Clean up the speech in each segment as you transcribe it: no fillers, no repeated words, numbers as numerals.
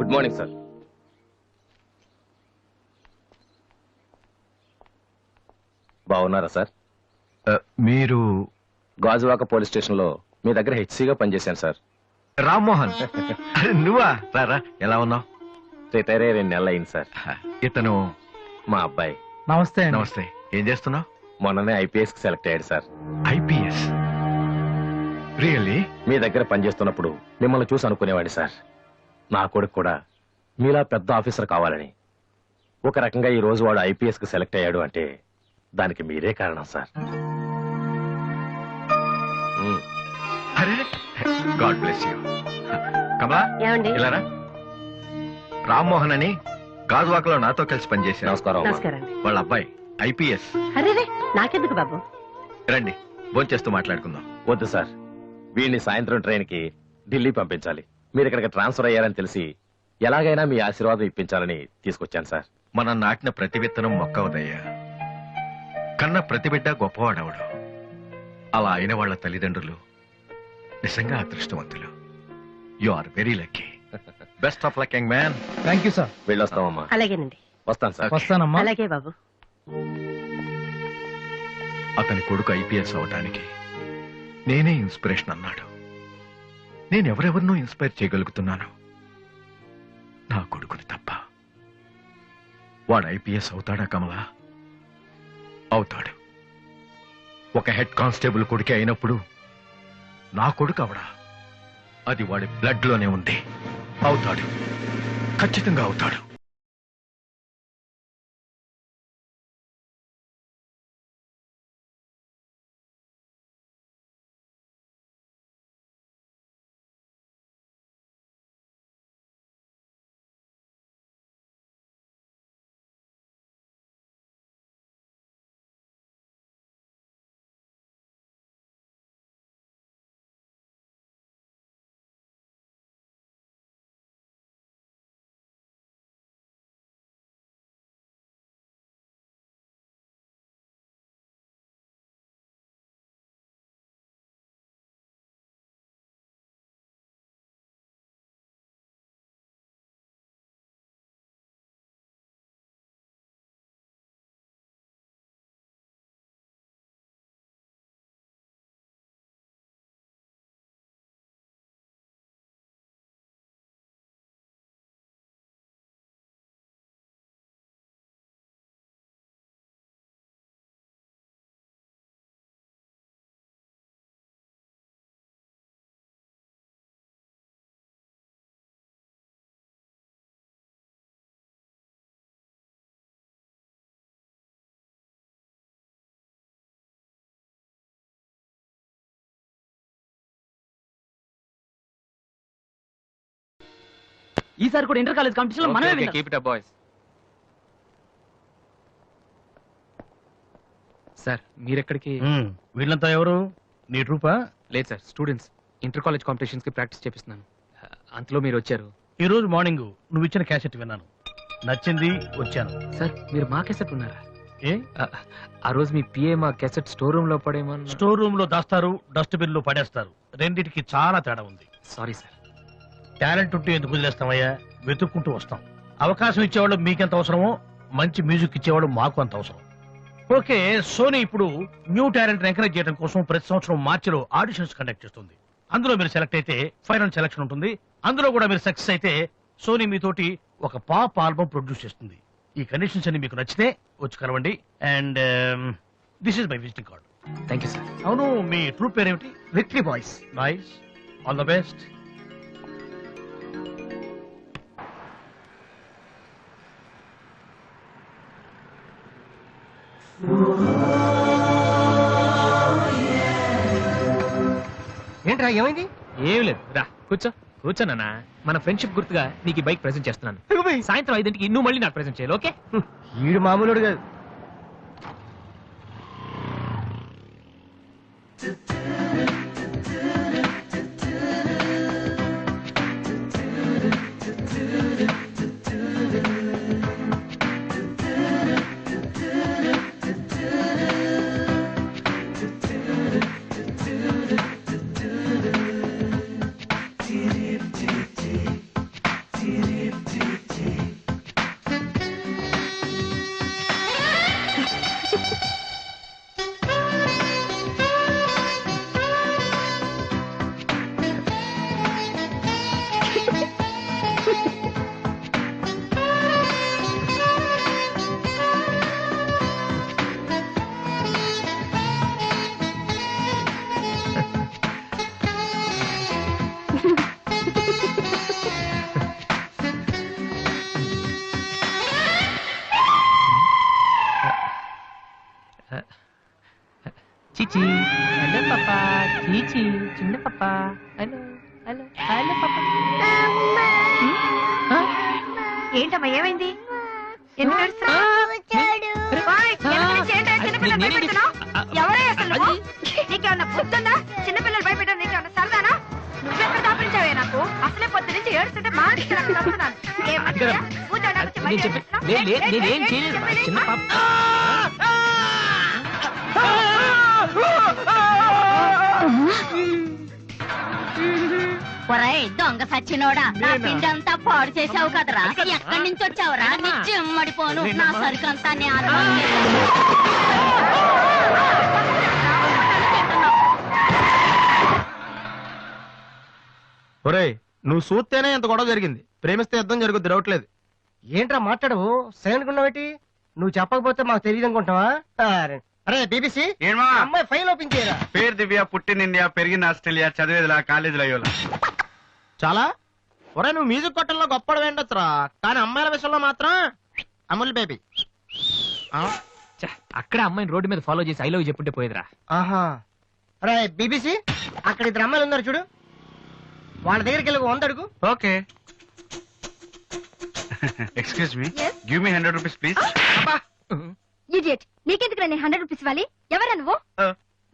Good morning sir. బాగున్నారా sir? మీరు Gajuwaka police station లో మీ దగ్గర హెచ్సీగా పనిచేశాను సార్. రామ్మోహన్. నువ్వా? రారా, ఎలా ఉన్నావు? రిటైర్ అయ్యి 2 నెలలు అయింది సార్. ఇతను మా అబ్బాయి. నమస్తే. నమస్తే. ఏం చేస్తున్నావు? మొన్ననే ఐపీఎస్ కి సెలెక్ట్ అయ్యాడు సార్. ఐపీఎస్? రియల్లీ? మీ దగ్గర పనిచేస్తున్నప్పుడు మిమ్మల్ని చూసి అనుకునేవాడి సార్, నా కొడుకు కూడా మీలా పెద్ద ఆఫీసర్ కావాలని. ఒక రకంగా ఈ రోజు వాడు ఐపీఎస్ కి సెలెక్ట్ అయ్యాడు అంటే దానికి మీరే కారణం సార్. అరే, గాడ్ బ్లెస్ యూ. కమలా, ఇలారా. రామ్మోహన్ అని గాజువాకలో నాతో కలిసి పనిచేశారు. నమస్కారం. వాళ్ళ అబ్బాయి ఐపీఎస్. నాకెందుకు బాబు? రండి, భోంచేస్తూ మాట్లాడుకుందాం. వద్దు సార్, వీడిని సాయంత్రం ట్రైన్ కి ఢిల్లీ పంపించాలి. మీరు ఇక్కడికి ట్రాన్స్ఫర్ అయ్యారని తెలిసి ఎలాగైనా మీ ఆశీర్వాదం ఇప్పించాలని తీసుకొచ్చాను సార్. మనం నాటిన ప్రతి విత్తనం మొక్కవదయ్యా. కన్న ప్రతి బిడ్డ గొప్పవాడవడు. అలా అయిన వాళ్ళ తల్లిదండ్రులు నిజంగా అదృష్టవంతులు. You are very lucky. Best of luck young man. Thank you sir. వెళ్ళొస్తామమ్మా. అలాగేనండి. వస్తాను సార్. వస్తానమ్మా. అలాగే బాబు. అతని కొడుకు ఐపీఎస్ అవటానికి నేనే ఇన్స్పిరేషన్ అన్నాడు. నేనెవరెవరినో ఇన్స్పైర్ చేయగలుగుతున్నాను, నా కొడుకుని తప్ప. వాడు ఐపీఎస్ అవుతాడా కమలా? అవుతాడు. ఒక హెడ్ కానిస్టేబుల్ కొడుకే అయినప్పుడు నా కొడుకు అవడా? అది వాడి బ్లడ్ లోనే ఉంది. అవుతాడు, ఖచ్చితంగా అవుతాడు. ఈసారి కూడా ఇంటర్ కాలేజ్ కాంపిటీషన్ లో మనమే keep it up boys. Sir మీరెక్కడికి? వీళ్ళంతా ఎవరు? నీ ట్రూపా? లేదు sir, students. Inter college competitions కి ప్రాక్టీస్ చేపిస్తున్నాను. అంతలో మీరు వచ్చారు. ఈ రోజు మార్నింగ్ నువ్వు ఇచ్చిన క్యాసెట్ విన్నాను, నచ్చింది, వచ్చాను. సార్ మీరు మా క్యాసెట్ ఉన్నారా? ఏ ఆ రోజు మీ పిఏ మా క్యాసెట్ స్టోర్ రూమ్ లో పడేమని. స్టోర్ రూమ్ లో దాస్తారు, డస్ట్బిన్ లో పడేస్తారు. రెండిటికి చాలా తేడా ఉంది. Sorry sir. టాలెంట్ ఉంటే ఎందుకు వదిలేస్తామయ్యా? వెతుక్కుంటూ వస్తాం. అవకాశం ఇచ్చేవాళ్ళు మీకెంత అవసరమో మంచి మ్యూజిక్ ఇచ్చేవాళ్ళు మాకు అంత అవసరం. ఓకే, సోనీ ఇప్పుడు న్యూ టాలెంట్ ఎంకరేజ్ చేయడం కోసం ప్రతి సంవత్సరం మార్చిలో ఆడిషన్స్ కండక్ట్ చేస్తుంది. అందులో మీరు సెలెక్ట్ అయితే ఫైనల్ సెలక్షన్ ఉంటుంది. అందులో కూడా మీరు సక్సెస్ అయితే సోనీ మీతోటి ఒక పాప్ ఆల్బమ్ ప్రొడ్యూస్ చేస్తుంది. ఈ కండిషన్స్ అన్ని మీకు నచ్చితే వచ్చి కలవండి. And this is my visiting card. Thank you sir. అవును, మీ ట్రూప్ పేరేమిటి? Victory boys. Nice, all the best. ఏంట్రా ఏమైంది? ఏం లేదు, రా కూర్చో. కూర్చోనా? మన ఫ్రెండ్షిప్ గుర్తుగా నీకు ఈ బైక్ ప్రెజెంట్ చేస్తున్నాను. సాయంత్రం 5ంటికి నువ్వు మళ్ళీ నాకు ప్రెజెంట్ చేయాలి, ఓకే? వీడు మామూలుడు కాదు. చిన్న పాప హలో హలో హలో పాప ఏంటమ్మా ఏమైంది? ఎందుకు ఏడుస్తున్నావ్? ఓయ్, ఎందుకు నుంచి ఏంటో చిన్నపిల్లలు భయపెడుతున్నావ్? ఎవరే అసలు నువ్వు? నీకేమన్నా బుద్ధుందా? చిన్నపిల్లలు భయపెట్టడం నీకేమన్నా సరదానా? నువ్వెక్కడ దాపించావే నాకు? అసలే పొద్దు నుంచి ఏడుస్తుంటే మా ఇంటికి నాకు నవ్వుతున్నాను. ఏమన్నా? కూర్చోడానికి వచ్చి బయట ఏడుస్తున్నావ్? నేనేం చేయలేదు చిన్న పాప ఒరేయ్ దొంగ సచ్చినోడా, నా పిండంతా పాడు చేసావు కదరా. ఎక్కడి నుంచి వచ్చావురా? నీ చెమ్మడిపోను నా సరుకంతా ఒరేయ్ నువ్వు చూస్తేనే ఇంత గొడవ జరిగింది, ప్రేమిస్తే యుద్ధం జరుగుద్ది డౌట్లేదు. ఏంట్రా మాట్లాడవు? సైలెంట్ ఉన్నావేటి? నువ్వు చెప్పకపోతే మాకు తెలియదు అనుకుంటావా? అరే బీబీసీ, ఏమా అమ్మాయి ఫైల్ ఓపెన్ చేయరా. పేరు దివ్య, పుట్టిన ఇండియా, పెరిగిన ఆస్ట్రేలియా, చదివేదిలా కాలేజీలో అయ్యోలా. చాలా ఒరే నువ్వు మ్యూజిక్ కొట్టంలో గొప్పడు వేండొచ్చురా, కానీ అమ్మాయిల విషయంలో మాత్రం అమూల్ బేబీ. ఛ, అక్కడే అమ్మాయిని రోడ్డు మీద ఫాలో చేసి ఐ లవ్ చెప్పుంటే పోయేదిరా. ఆహా. అరే బీబీసీ, అక్కడ ఇద్దరు అమ్మాయిలు ఉన్నారు చూడు, వాళ్ళ దగ్గరికి వెళ్ళి 100 అడుగు. Okay. Excuse me, give me 100 rupees please. Idiot, నీకెందుకు నేను 100 రూపీస్ ఇవ్వాలి? ఎవరా నువ్వు?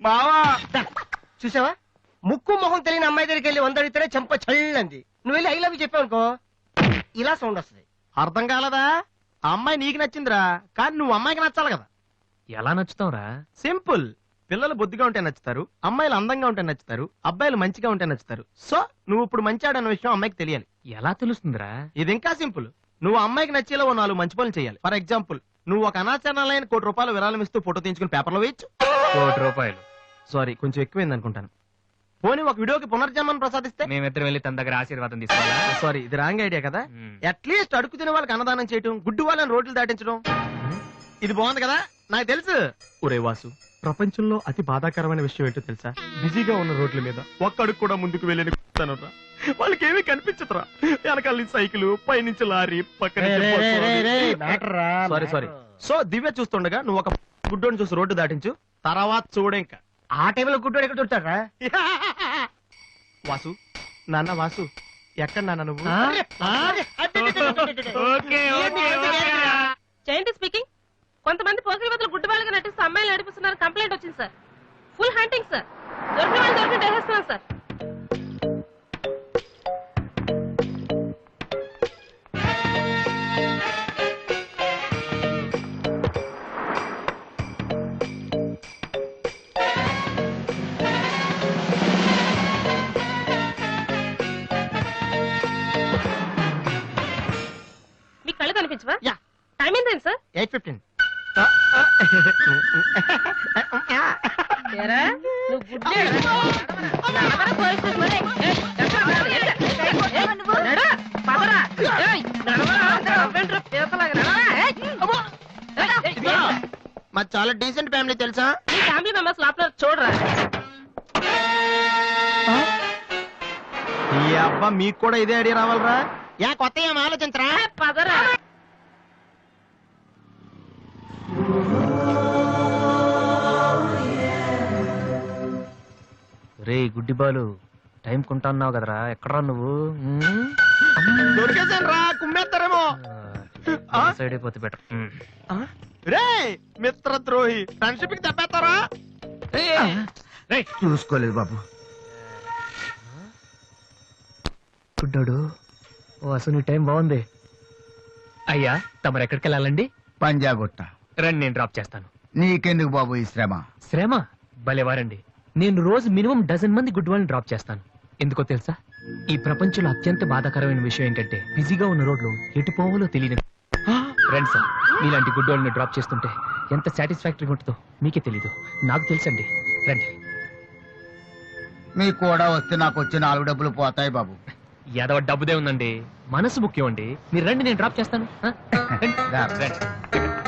మావా చూసావా, ముక్కు మొహం తెలియని అమ్మాయి దగ్గరికి వెళ్ళి 100 అడిగితేనే చెంప చల్లంది. నువ్వు వెళ్ళి ఐ లవ్ యూ చెప్పావు అనుకో, ఇలా సౌండ్ వస్తుంది. అర్థం కాలదా? ఆ అమ్మాయి నీకు నచ్చిందిరా, కానీ నువ్వు అమ్మాయికి నచ్చాలి కదా. ఎలా నచ్చుతావురా? సింపుల్. పిల్లలు బొద్దుగా ఉంటే నచ్చుతారు, అమ్మాయిలు అందంగా ఉంటే నచ్చుతారు, అబ్బాయిలు మంచిగా ఉంటే నచ్చుతారు. సో నువ్వు ఇప్పుడు మంచివాడన్న విషయం అమ్మాయికి తెలియాలి. ఎలా తెలుస్తుందిరా? ఇది ఇంకా సింపుల్. నువ్వు అమ్మాయికి నచ్చేలా ఓ 4 మంచి పనులు చేయాలి. ఫర్ ఎగ్జాంపుల్, నువ్వు ఒక అనాచరణలైన ₹1,00,00,000 విరాళం ఇస్తూ ఫోటో తీయించుకుని పేపర్లో వేయచ్చు. ₹1,00,00,000 సారీ, కొంచెం ఎక్కువైంది అనుకుంటాను. పోనీ ఒక వీడియోకి పునర్జన్మను ప్రసాదిస్తే? మేమిద్దరం వెళ్ళి తన దగ్గర ఆశీర్వాదం తీసుకోవాలా? సారీ, ఇది రాంగ్ ఐడియా కదా. అట్లీస్ట్ అడుగు తినే వాళ్ళకి అన్నదానం చేయటం, గుడ్డు వాళ్ళని రోడ్లు దాటించడం, ఇది బాగుంది కదా. నాకు తెలుసు. ఒరే వాసు, ప్రపంచంలో అతి బాధాకరమైన విషయం ఏంటో తెలుసా? బిజీగా ఉన్న రోడ్ల మీద ఒక్క అడుగు కూడా ముందుకు వెళ్ళని వాళ్ళకి ఏమీ కనిపించదురా. వెనకాల సైకిల్, పైనుంచి లారీ, పక్కన సారీ. సో దివ్య చూస్తుండగా నువ్వు ఒక గుడ్డోని చూసి రోడ్డు దాటించు, తర్వాత చూడ ఇంకా. ఆ టైంలో గుడ్డోడు ఎక్కడ దొరుకుతాడా? వాసు, నాన్న వాసు, ఎక్కడ నాన్న నువ్వు? జయంతి స్పీకింగ్. కొంతమంది పోకిరి వద్దలు గుడ్డి వాళ్ళగా నటిస్తూ అమ్మాయిలు నడిపిస్తున్నారు. కంప్లైంట్ వచ్చింది సార్. Full hunting sir. దొరికిన వాళ్ళు దొరికిన వేసేస్తున్నాం సార్. మీ కళ్ళు కనిపించవా? యా. టైం ఏంటండి సార్? 8:15. ఏరా, నువ్వు గుడ్డేరా? నడవరా పోలీస్ స్టేషన్ మరి? ఎక్కడ ఉన్నాడు? నడు, పదరా. నడవరా, అవ్వేంట్రా పీతలాగా? నడవరా. అమ్మో. మా చాలా డీసెంట్ ఫ్యామిలీ తెలుసా? మీ ఫ్యామిలీ మెంబర్స్ లోపల చూడరా. ఈ అబ్బా మీకు కూడా ఇదే ఐడియా రావాలరా? యా కొత్త ఏం ఆలోచించరా? పదరా. రే గుడ్డి బాలు, టైం కొంటా అన్నావు కదరా, ఎక్కడరా నువ్వు? దొరికేసాను రా, కుమ్మేస్తారేమో. సైడ్ అయిపోతే బెటర్. రే మిత్ర ద్రోహి, ఫ్రెండ్షిప్ కి తప్పేస్తారా? చూసుకోలేదు బాబు. గుడ్డాడు, ఓ అసలు నీ టైం బాగుంది. అయ్యా తమరు ఎక్కడికి వెళ్ళాలండి? పంజాగుట్ట. రండి, నేను డ్రాప్ చేస్తాను. నీకెందుకు బాబు ఈ శ్రమ? శ్రమ భలేవారండి. నేను రోజు మినిమం 12 మంది గుడ్ వాళ్ళని డ్రాప్ చేస్తాను. ఎందుకో తెలుసా? ఈ ప్రపంచంలో అత్యంత బాధాకరమైన విషయం ఏంటంటే బిజీగా ఉన్న రోడ్లు ఎటు పోవాలో తెలియదు. రండి సార్, మీలాంటి గుడ్ వాళ్ళని డ్రాప్ చేస్తుంటే ఎంత సాటిస్ఫాక్టరీగా ఉంటుందో మీకే తెలీదు, నాకు తెలుసండి. రండి. మీకు కూడా వస్తే నాకు వచ్చే 4 డబ్బులు పోతాయి బాబు. ఏదో డబ్బుదే ఉందండి, మనసు ముఖ్యం అండి. మీరు రండి, నేను డ్రాప్ చేస్తాను. రండి. రండి.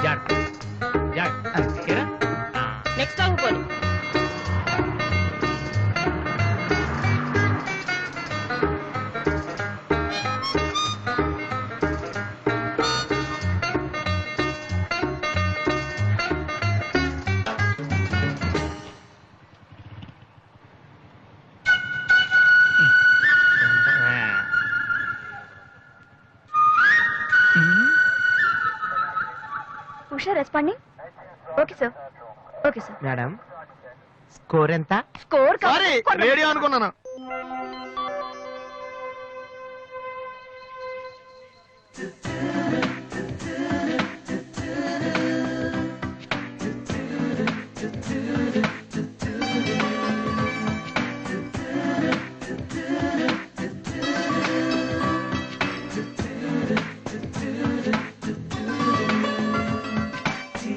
జాగ్రత్త. జాగ్రత్త. ఓకేనా? నెక్స్ట్ టైం పోనీ. Usha responding. Okay sir, okay sir. Madam score ఎంత? స్కోర్ సారీ రేడియో అనుకున్నాను.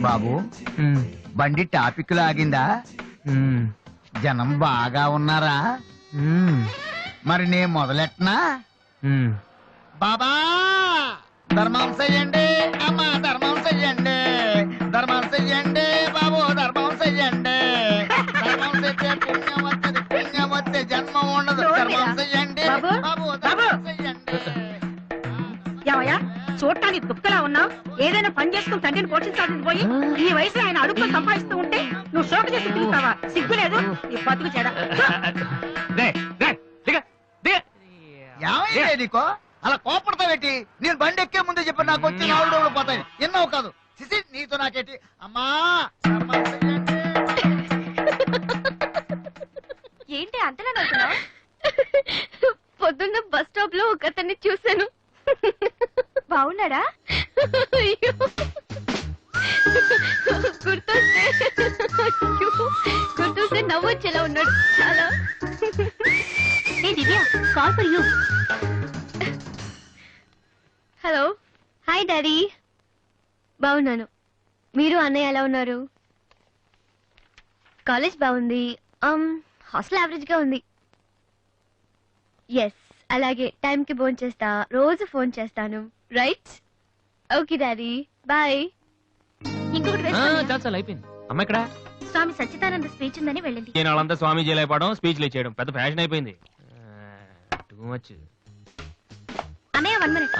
బాబు బండి టాపిక్ లాగిందా? జనం బాగా ఉన్నారా? మరి నేను మొదలెట్టనా? బాబా ధర్మం చెయ్యండి, అమ్మా ధర్మం చెయ్యండి, ధర్మం చెయ్యండి బాబు, ధర్మం చెయ్యండి. ధర్మం చేస్తే పుణ్యం వస్తుంది, పుణ్యం వస్తే జన్మ ఉండదు. ధర్మం చెయ్యండి బాబు, ధర్మం చెయ్యండి. ఏమయ్యా చూడటానికి కుక్కలా ఉన్నావు? ఏదైనా పని చేసుకుని తండ్రిని పోషించాల్సింది పోయి ఈ వయసులో ఆయన అడుగులు సంపాదిస్తూ ఉంటే నువ్వు షోక చేసి తిరుగుతావా? సిగ్గులేదు ఈ బతుకు చెడ. ఏమైంది నీకో అలా కోపడతా పెట్టి? నేను బండి ఎక్కే ముందే చెప్పి నాకు వచ్చి 4 రోజులు పోతాయి. ఎన్నో కాదు సిసి నీతో నాకేటి? అమ్మా ధర్మం చెయ్యండి. ఏంటి అంతలా నవ్వుతున్నావు? పొద్దున్న బస్ స్టాప్ లో ఒక అతన్ని చూశాను. బాగున్నాడా? గుర్తొస్తే నవ్వొచ్చేలా ఉన్నాడు చాలా. ఏ Divya, call for you. Hello, hi daddy. బాగున్నాను. మీరు అన్నయ్య ఎలా ఉన్నారు? కాలేజ్ బాగుంది. హాస్టల్ యావరేజ్ గా ఉంది. ఎస్, అలాగే టైంకి ఫోన్ చేస్తా, రోజు ఫోన్ చేస్తాను. రైట్? Okay daddy, bye. ఇంకొకటి చాలు అయిపోయింది. అమ్మ ఇక్కడ స్వామి సచ్చిదానంద స్పీచ్ ఉందని వెళ్ళింది. నేను వాళ్ళంతా స్వామీజీ అయిపోవడం, స్పీచ్లు చేయడం పెద్ద ఫ్యాషన్ అయిపోయింది. Too much. అన్నయ్య 1 minute.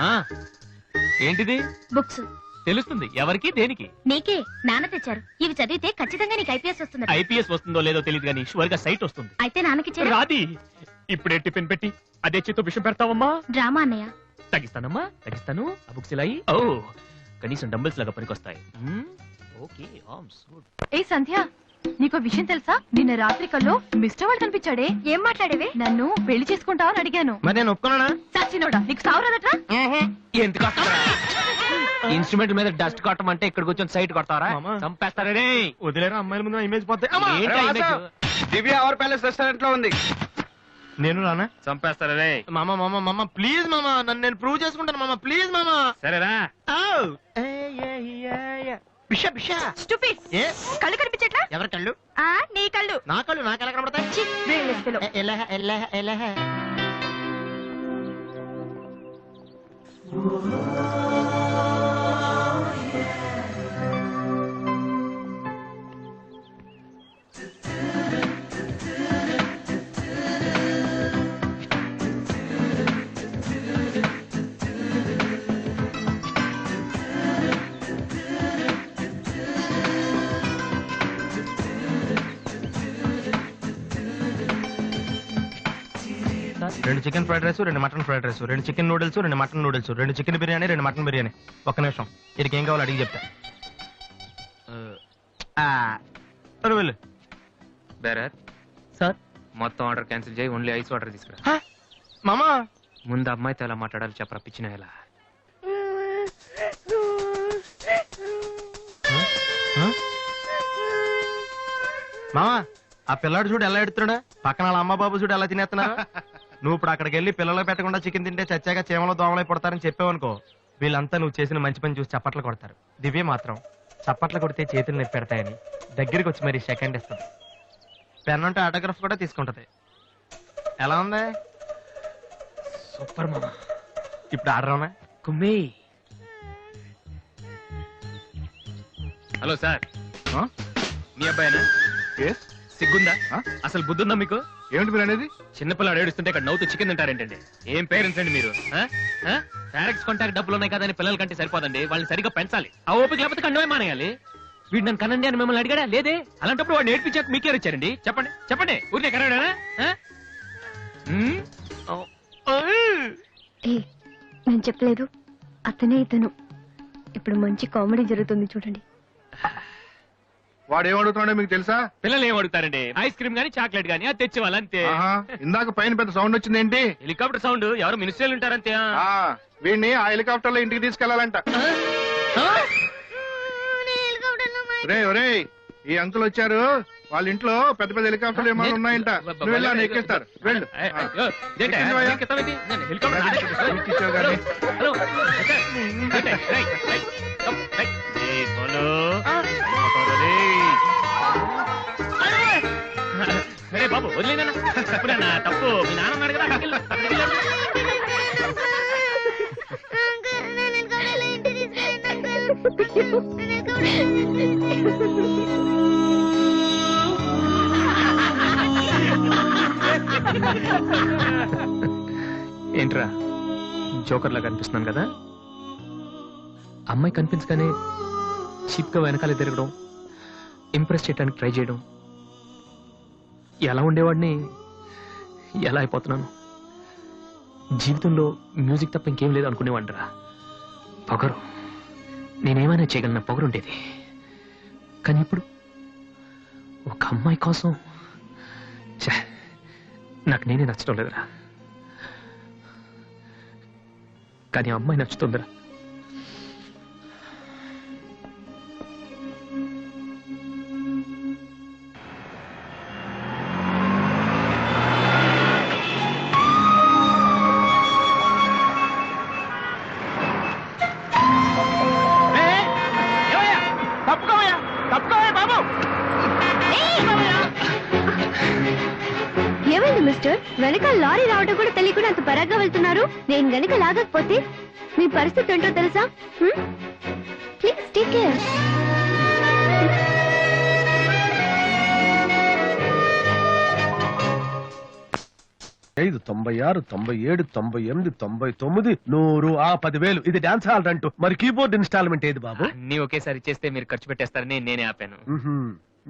ఏంటిది? బుక్స్. తెలుస్తుంది ఎవరికి దేనికి? నీకే, నాన్న తెచ్చారు. ఇవి చదివితే ఖచ్చితంగా నీకు ఐపీఎస్ వస్తుంది. ఐపీఎస్ వస్తుందో లేదో తెలియదు కానీ షువర్ గా సైట్ వస్తుంది. అయితే నాన్నకి రాది. ఇప్పుడే టిఫిన్ పెట్టి అదే చేతో విషయం పెడతావమ్మా? డ్రామా అన్నయ్య. తగ్గిస్తానమ్మా, తగ్గిస్తాను. ఆ బుక్స్ ఇలా ఓ కనీసం డంబుల్స్ లాగా పనికొస్తాయి. Okay, arms good. ఏ సంధ్య, నీకో విషయం తెలుసా? నిన్న రాత్రి కల్లో మిస్టర్ వాళ్ళు కనిపించాడే. ఏం మాట్లాడేవే? నన్ను పెళ్లి చేసుకుంటావని అడిగాను. మరి నేను ఒప్పుకున్నానా? సచ్చినోడా, నీకు సావరాదట్రా? ఎందుకు ఇన్స్ట్రుమెంట్ మీద డస్ట్ కొట్టమంటే ఇక్కడ కూర్చొని సైట్ కొడతారా? చంపేస్తారే. వదిలేరా, అమ్మాయిల ముందు ఇమేజ్ పోతే. దివ్య అవర్ ప్యాలెస్ రెస్టారెంట్ లో ఉంది. నేను రానా? చంపేస్తారే. మామ ప్లీజ్ మామ, నన్ను నేను ప్రూవ్ చేసుకుంటాను మామ, ప్లీజ్ మామ. సరేరా. బిషా బిషా. Stupid. కళ్ళు కనిపించట్లా? ఎవరి కళ్ళు? నీ కళ్ళు. నా కళ్ళు నాకెలా కనబడతాయి? ఎలా రెండు చికెన్ ఫ్రైడ్ రైస్, రెండు మటన్ ఫ్రైడ్ రైస్, రెండు చికెన్ నూడిల్స్, రెండు మటన్ నూడిల్స్, రెండు చికెన్ బిర్యానీ, రెండు మటన్ బిర్యానీ. ఒక్క నిమిషం, వీడికి ఏం కావాలో అడిగి చెప్తా. వెళ్ళు. బేరర్ సార్, మొత్తం ఆర్డర్ క్యాన్సిల్ చేయి, ఓన్లీ ఐస్ వాటర్ తీసుకురా. మామా ముందు అమ్మాయితో ఎలా మాట్లాడాలి చెప్పరా పిచ్చిన ఎలా? మామా, ఆ పిల్లాడు చూడు ఎలా ఎడుతున్నాడా, పక్కన వాళ్ళ అమ్మ బాబు చూడు ఎలా తినేస్తున్నా. నువ్వు ఇప్పుడు అక్కడికి వెళ్ళి పిల్లలకు పెట్టకుండా చికెన్ తింటే చచ్చాక చీమలో దోమలై పడతారని చెప్పావనుకో, వీళ్ళంతా నువ్వు చేసిన మంచి పని చూసి చప్పట్లు కొడతారు. దివ్య మాత్రం చప్పట్లు కొడితే చేతులు నొప్పి పెడతాయని దగ్గరికి వచ్చి మరి సెకండ్ ఇస్తుంది. పెన్ అంటే ఆటోగ్రాఫ్ కూడా తీసుకుంటది. ఎలా ఉంది? సూపర్ మామా. ఇప్పుడు ఆడరావునా? కుమ్మి. హలో సార్, మీ అబ్బాయినా? సిగ్గుందా? అసలు బుద్ధుందా మీకు? ఏమిటి మీరు అనేది? చిన్నపిల్లాడు ఏడుస్తుంటే ఇక్కడ నవ్వుతూ చికెన్ తింటారేంటండి? ఏం పేరెంట్స్ అండి మీరు? ఫారెక్స్ కొంటానికి డబ్బులు ఉన్నాయి కదని పిల్లల కంటే సరిపోదండి, వాళ్ళని సరిగ్గా పెంచాలి. ఆ ఓపిక లేకపోతే కండమే మానేయాలి. వీడు నన్ను కనండి అని మిమ్మల్ని అడిగాడా? లేదే. అలాంటప్పుడు వాడు నేర్పించాక మీకే ఇచ్చారండి. చెప్పండి చెప్పండి, ఊరికే కనడానా? నేను చెప్పలేదు, అతనే ఇతను. ఇప్పుడు మంచి కామెడీ జరుగుతుంది చూడండి. వాడు ఏమడుగుతున్నాడో మీకు తెలుసా? పిల్లలు ఏం అడుగుతారండి? ఐస్ క్రీమ్ గానీ చాక్లెట్ గానీ అది తెచ్చి వాళ్ళంతే. ఆహా, ఇందాక పైన పెద్ద సౌండ్ వచ్చింది ఏంటి? Helicopter sound. ఎవరు మినిస్టర్లు ఉంటారంతే. వీడిని ఆ హెలికాప్టర్ లో ఇంటికి తీసుకెళ్లాలంట. రే ఒరే, ఈ అంకుల్ వచ్చారు. వాళ్ళ ఇంట్లో పెద్ద పెద్ద హెలికాప్టర్లు ఏమైనా ఉన్నాయంట. నువ్వు వెళ్ళా ఎక్కిస్తారు. వెళ్ళు. ఎక్కించావు కానీ. బాబు వదిలేనా? తప్పు. మీ నాన్న ఉన్నాడు కదా, అక్కడికి వెళ్ళు. ఏంట్రా జోకర్లా కనిపిస్తున్నాను కదా? అమ్మాయి కనిపించగానే చీప్ గా వెనకాలే తిరగడం, ఇంప్రెస్ చేయడానికి ట్రై చేయడం, ఎలా ఉండేవాడిని ఎలా అయిపోతున్నాను. జీవితంలో మ్యూజిక్ తప్ప ఇంకేం లేదు అనుకునేవాడిరా. పొగరు, నేనేమైనా చేయగలన పొగరు ఉండేది. కానీ ఇప్పుడు ఒక అమ్మాయి కోసం నాకు నేనే నచ్చడం లేదురా. కానీ ఆ అమ్మాయి నచ్చుతుందిరా. ఏమైంది మిస్టర్? వెనక లారీ రావడం కూడా తెలియకుండా అంత పరాగ్గా వెళ్తున్నారు. నేను గనక లాగకపోతే మీ పరిస్థితి ఏంటో తెలుసా? Please take care. 5 96 97 98 99 100 ఆ 10,000 ఇది డాన్స్ హాల్ అంటూ. మరి కీబోర్డ్ ఇన్స్టాల్మెంట్ ఏది బాబు? అన్ని ఒకేసారి చేస్తే మీరు ఖర్చు పెట్టేస్తారని నేనే ఆపాను.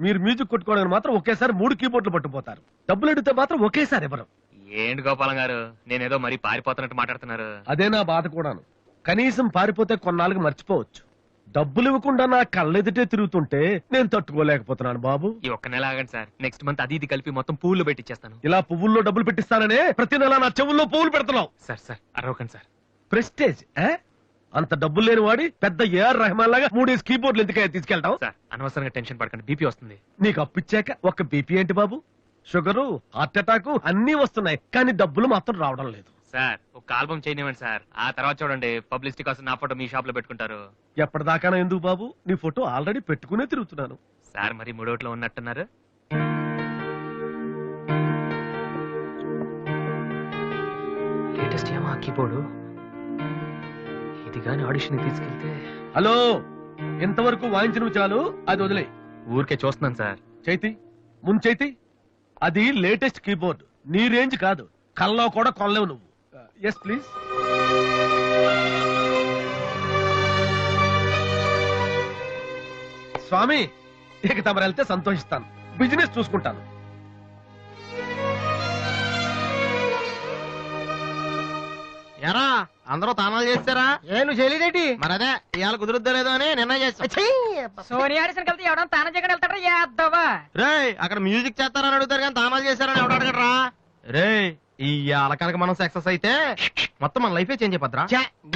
మీరు మ్యూజిక్ కొట్టుకోవడానికి మాత్రం ఒకేసారి 3 కీబోర్డులు పట్టుకుపోతారు. డబ్బులు అడిగితే మాత్రం ఒకేసారి ఎవరు? ఏంటి గోపాలం గారు, నేనేదో మరీ పారిపోతున్నట్టు మాట్లాడుతున్నారు. అదే నా బాధ కూడాను. కనీసం పారిపోతే కొన్నాళ్ళకి మర్చిపోవచ్చు. డబ్బులు ఇవ్వకుండా నా కళ్ళెదుటే తిరుగుతుంటే నేను తట్టుకోలేకపోతున్నాను బాబు. ఈ ఒక్క నెల ఆగండి సార్. నెక్స్ట్ మంత్ అది ఇది కలిపి మొత్తం పువ్వులు పెట్టిచ్చేస్తాను. ఇలా పువ్వుల్లో డబ్బులు పెట్టిస్తాననే ప్రతి నెల నా చెవుల్లో పువ్వులు పెడుతున్నావు. సార్ సార్ అరవకండి సార్. ప్రెస్టేజ్ అంత డబ్బులు లేని వాడి పెద్ద ఏఆర్ రెహమాన్ లాగా 3 కీబోర్డులు ఎందుకయ్యా తీసుకెళ్తావు? సార్ అనవసరంగా టెన్షన్ పడకండి, బీపీ వస్తుంది. నీకు అప్పిచ్చాక ఒక్క బీపీ ఏంటి బాబు? షుగరు, హార్ట్ అటాక్ అన్ని వస్తున్నాయి, కానీ డబ్బులు మాత్రం రావడం లేదు. సార్ ఒక ఆల్బమ్ చేయనివ్వండి సార్, ఆ తర్వాత చూడండి పబ్లిసిటీ కోసం నా ఫోటో మీ షాప్ లో పెట్టుకుంటారు. ఎప్పటిదాకా ఎందుకు బాబు? నీ ఫోటో ఆల్రెడీ పెట్టుకునే తిరుగుతున్నాను. సార్ మరి మూడోట్లో ఉన్నట్టున్నారు. లేటెస్ట్ ఏమో కీబోర్డు, ఇది గాని ఆడిషన్ తీసుకెళ్తే. హలో, ఇంతవరకు వాయించిన చాలు, అది వదిలే. ఊరికే చూస్తున్నాను సార్. చైతి ముందు చైతి, అది లేటెస్ట్ కీబోర్డ్, నీ రేంజ్ కాదు. కల్లో కూడా కొనలేవు నువ్వు. Yes please. స్వామి, ఇక తమరు వెళ్తే సంతోషిస్తాను. బిజినెస్ చూసుకుంటాను. ఎరా అందరూ తానాలు చేస్తారా? నువ్వు చేయలేదేంటి? మరి అదే ఇవాళ కుదురుద్దో లేదో అని నిర్ణయం చేస్తా. సోనియా ఆడిషన్ కలిసి ఎవడం తానం చేయడం వెళ్తాడా? యాదవా రే, అక్కడ మ్యూజిక్ చేస్తారని అడుగుతారు కానీ తానాలు చేస్తారని ఎవడు అడగడరా? రే, ఈ కనుక మనం సక్సెస్ అయితే మొత్తం మన లైఫే చేంజ్ అయిపోద్రా.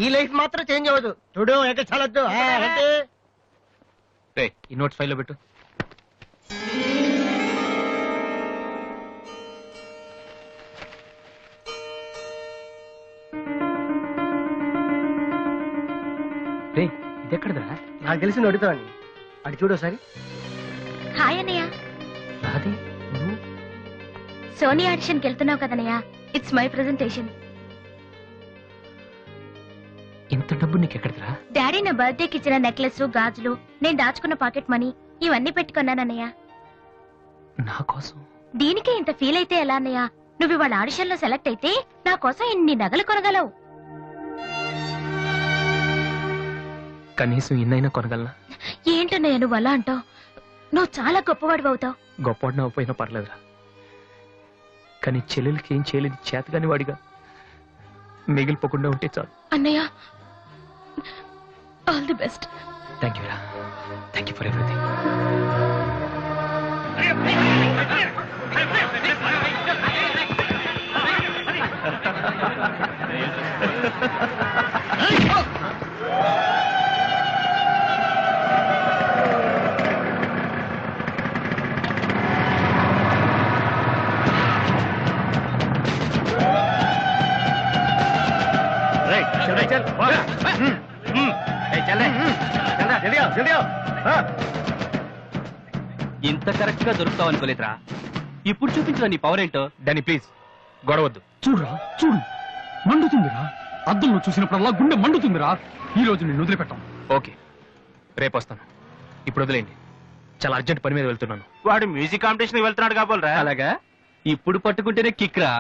నీ లైఫ్ మాత్రం చేంజ్ అవ్వదు. చూడు ఎక్కడ చాలొద్దు. ఈ నోట్స్ ఫైల్ లో పెట్టు. ఇది ఎక్కడదా? నాకు తెలిసి అడుగుతావని. అటు చూడు ఒకసారి. హాయ్ అన్నయ్య. అది సోనీ ఆడిషన్కి వెళ్తున్నావు కదన్నయ్య. It's my presentation. ఇంత డబ్బు నీకు ఎక్కడదా? డాడీ నా బర్త్డేకి ఇచ్చిన నెక్లెస్, గాజులు, నేను దాచుకున్న పాకెట్ మనీ ఇవన్నీ పెట్టుకున్నానన్నయ్య. నా కోసం? దీనికే ఇంత ఫీల్ అయితే ఎలా అన్నయ్య? నువ్వు ఇవాళ ఆడిషన్ లో సెలెక్ట్ అయితే నా కోసం ఇన్ని నగలు కొనగలవు. కనీసం ఇన్నైనా కొనగలనా? ఏంటన్నయ్య నువ్వు అలా అంటావు? నువ్వు చాలా గొప్పవాడు అవుతావు. గొప్పవాడిని అవ్వపోయినా పర్లేదురా, కానీ చెల్లెలకి ఏం చేయలేదు చేతగాని వాడిగా మిగిలిపోకుండా ఉంటే చాలు. అన్నయ్య, all the best. Thank you రా, థ్యాంక్ యూ ఫర్ ఎవ్రీథింగ్. ఇంత కరెక్ట్ గా దొరుకుతావు అనుకోలేదురా. ఇప్పుడు చూపించరా నీ పవర్ ఏంటో. డానీ ప్లీజ్ గొడవద్దు. చూడురా చూడు, మండుతుందిరా. అద్దంలో చూసినప్పుడల్లా గుండె మండుతుందిరా. ఈ రోజు నేను వదిలిపెట్టాం. ఓకే, రేపు వస్తాను. ఇప్పుడు వదిలేండి, చాలా అర్జెంట్ పని మీద వెళ్తున్నాను. వాడు మ్యూజిక్ కాంపిటీషన్ వెళ్తున్నాడు కాబోలరా. అలాగా, ఇప్పుడు పట్టుకుంటేనే కిక్ రా.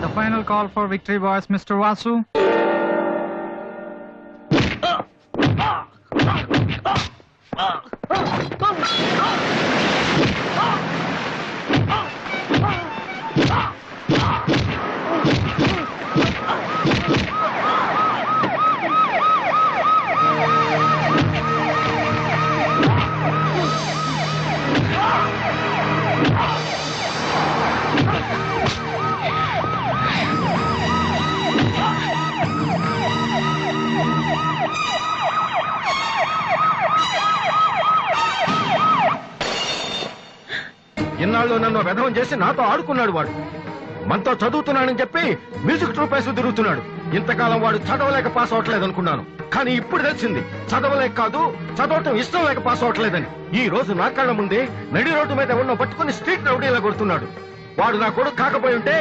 The final call for victory was Mr. Vasu. ఇన్నాళ్ళు నన్ను వెధవం చేసి నాతో ఆడుకున్నాడు. వాడు మనతో చదువుతున్నానని చెప్పి మ్యూజిక్ ట్రూప్ వేసి తిరుగుతున్నాడు. ఇంతకాలం వాడు చదవలేక పాస్ అవట్లేదు అనుకున్నాను, కానీ ఇప్పుడు తెలిసింది చదవలేక కాదు, చదవటం ఇష్టం లేక పాస్ అవట్లేదని. ఈ రోజు నా కళ్ళ ముందే నడి రోడ్డు మీద ఉన్న పట్టుకుని స్ట్రీట్ రౌడీలా కొడుతున్నాడు. వాడు నా కొడుకు కాకపోయి ఉంటే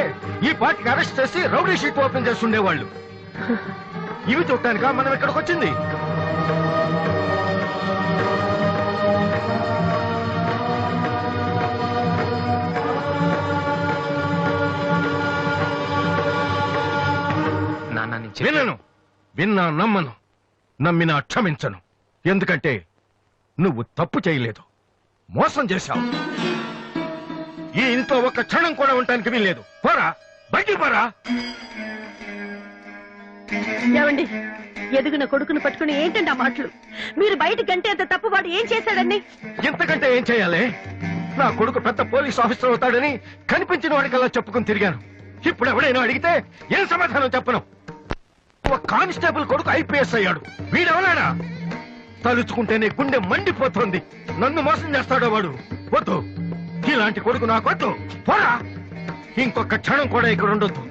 ఈ పార్టీకి అరెస్ట్ చేసి రౌడీ షీట్ ఓపెన్ చేస్తుండేవాళ్ళు. ఇవి చూడటానికా మనం ఇక్కడికి వచ్చింది? వినను, విన్నా నమ్మను, నమ్మినా క్షమించను. ఎందుకంటే నువ్వు తప్పు చేయలేదు, మోసం చేశావు. ఈ ఇంట్లో ఒక్క క్షణం కూడా ఉండటానికి వీల్లేదు. పోరా, బయటికి పోరా. ఏమండి, ఎదిగిన కొడుకును పట్టుకుని ఏంటండి ఆ మాటలు? మీరు బయటికి అంటే అంత తప్పు వాడు ఏం చేశాడండి? ఇంతకంటే ఏం చేయాలి? నా కొడుకు పెద్ద పోలీస్ ఆఫీసర్ అవుతాడని కనిపించిన వాడికల్లా చెప్పుకుని తిరిగాను. ఇప్పుడు ఎవడైనా అడిగితే ఏం సమాధానం చెప్పను. ఒక కానిస్టేబుల్ కొడుకు ఐపీఎస్ అయ్యాడు. వీడెవలాడా? తలుచుకుంటేనే గుండె మండిపోతోంది. నన్ను మోసం చేస్తాడో వాడు. వద్దు, ఇలాంటి కొడుకు నాకొద్దు. పోరా, ఇంకొక క్షణం కూడా ఇక్కడ ఉండొద్దు.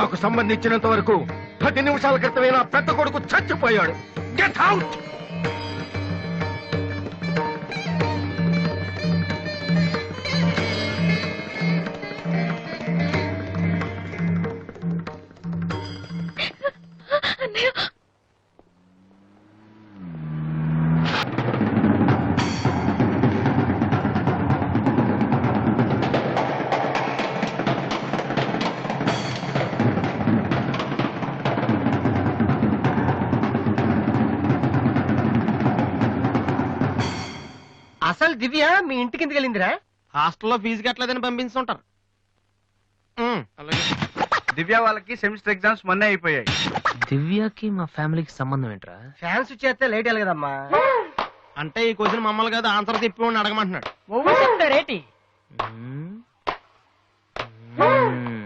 నాకు సంబంధించినంత వరకు 10 నిమిషాల క్రితమే నా పెద్ద కొడుకు చచ్చిపోయాడు. Get out. అసలు దివ్య మీ ఇంటికి ఎందుకు వెళ్ళిందిరా? హాస్టల్లో ఫీజు కట్టలేదని పంపించుంటారు. దివ్య వాళ్ళకి సెమిస్టర్ ఎగ్జామ్స్ మొన్నే అయిపోయాయి. దివ్యకి మా ఫ్యామిలీకి సంబంధం ఏంట్రా? ఫ్యాన్స్ చేస్తే లేట్ కదమ్మా. అంటే ఈ క్వశ్చన్ మమ్మల్ని కదా ఆన్సర్ తిప్పి అడగమంటున్నాడు. చెప్తారేటి?